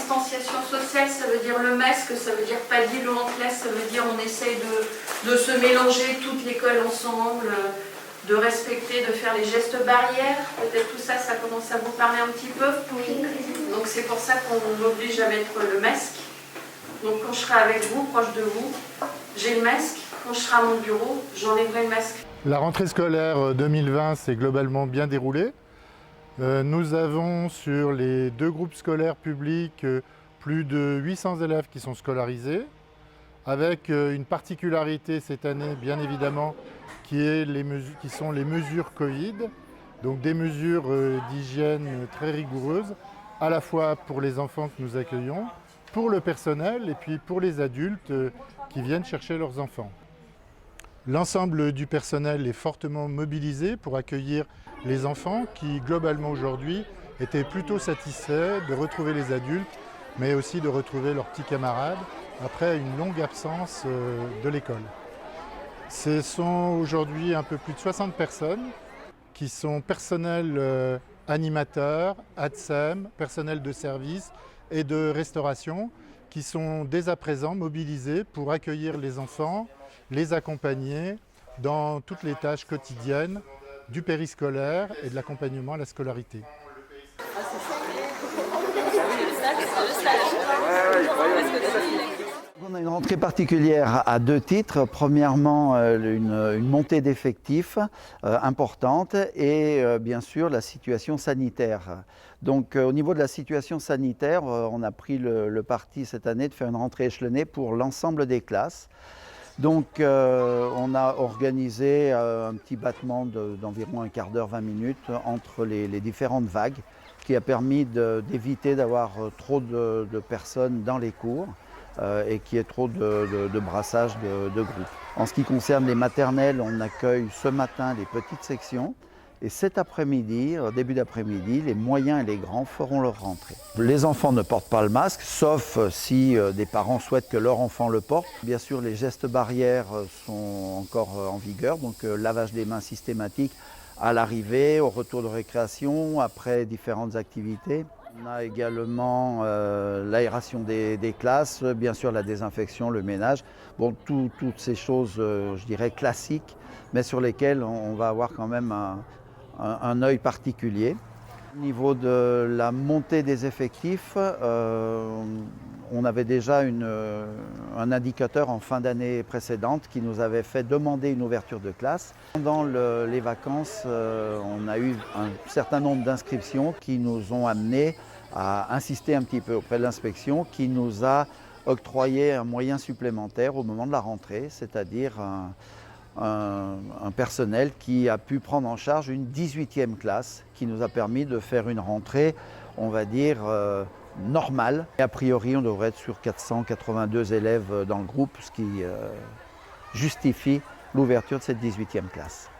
distanciation sociale, ça veut dire le masque, ça veut dire pas d'îlot en classe, ça veut dire on essaye de se mélanger toute l'école ensemble, de respecter, de faire les gestes barrières. Peut-être tout ça, ça commence à vous parler un petit peu. Oui. Donc c'est pour ça qu'on m'oblige à mettre le masque. Donc quand je serai avec vous, proche de vous, j'ai le masque. Quand je serai à mon bureau, j'enlèverai le masque. La rentrée scolaire 2020 s'est globalement bien déroulée. Nous avons sur les 2 groupes scolaires publics plus de 800 élèves qui sont scolarisés, avec une particularité cette année bien évidemment qui sont les mesures Covid, donc des mesures d'hygiène très rigoureuses, à la fois pour les enfants que nous accueillons, pour le personnel et puis pour les adultes qui viennent chercher leurs enfants. L'ensemble du personnel est fortement mobilisé pour accueillir les enfants qui, globalement aujourd'hui, étaient plutôt satisfaits de retrouver les adultes, mais aussi de retrouver leurs petits camarades après une longue absence de l'école. Ce sont aujourd'hui un peu plus de 60 personnes qui sont personnels animateurs, ATSEM, personnel de service et de restauration, qui sont dès à présent mobilisés pour accueillir les enfants, les accompagner dans toutes les tâches quotidiennes du périscolaire et de l'accompagnement à la scolarité. On a une rentrée particulière à 2 titres. Premièrement, une montée d'effectifs importante et bien sûr la situation sanitaire. Donc au niveau de la situation sanitaire, on a pris le parti cette année de faire une rentrée échelonnée pour l'ensemble des classes. Donc on a organisé un petit battement d'environ un quart d'heure, 20 minutes entre les différentes vagues qui a permis d'éviter d'avoir trop de personnes dans les cours et qu'il y ait trop de brassage de groupes. En ce qui concerne les maternelles, on accueille ce matin les petites sections. Et cet après-midi, début d'après-midi, les moyens et les grands feront leur rentrée. Les enfants ne portent pas le masque, sauf si des parents souhaitent que leur enfant le porte. Bien sûr, les gestes barrières sont encore en vigueur, donc lavage des mains systématique à l'arrivée, au retour de récréation, après différentes activités. On a également l'aération des classes, bien sûr la désinfection, le ménage. Bon, toutes ces choses, je dirais, classiques, mais sur lesquelles on va avoir quand même un œil particulier. Au niveau de la montée des effectifs, on avait déjà un indicateur en fin d'année précédente qui nous avait fait demander une ouverture de classe. Pendant les vacances, on a eu un certain nombre d'inscriptions qui nous ont amenés à insister un petit peu auprès de l'inspection qui nous a octroyé un moyen supplémentaire au moment de la rentrée, c'est-à-dire un personnel qui a pu prendre en charge une 18e classe qui nous a permis de faire une rentrée, on va dire, normale. Et a priori, on devrait être sur 482 élèves dans le groupe, ce qui justifie l'ouverture de cette 18e classe.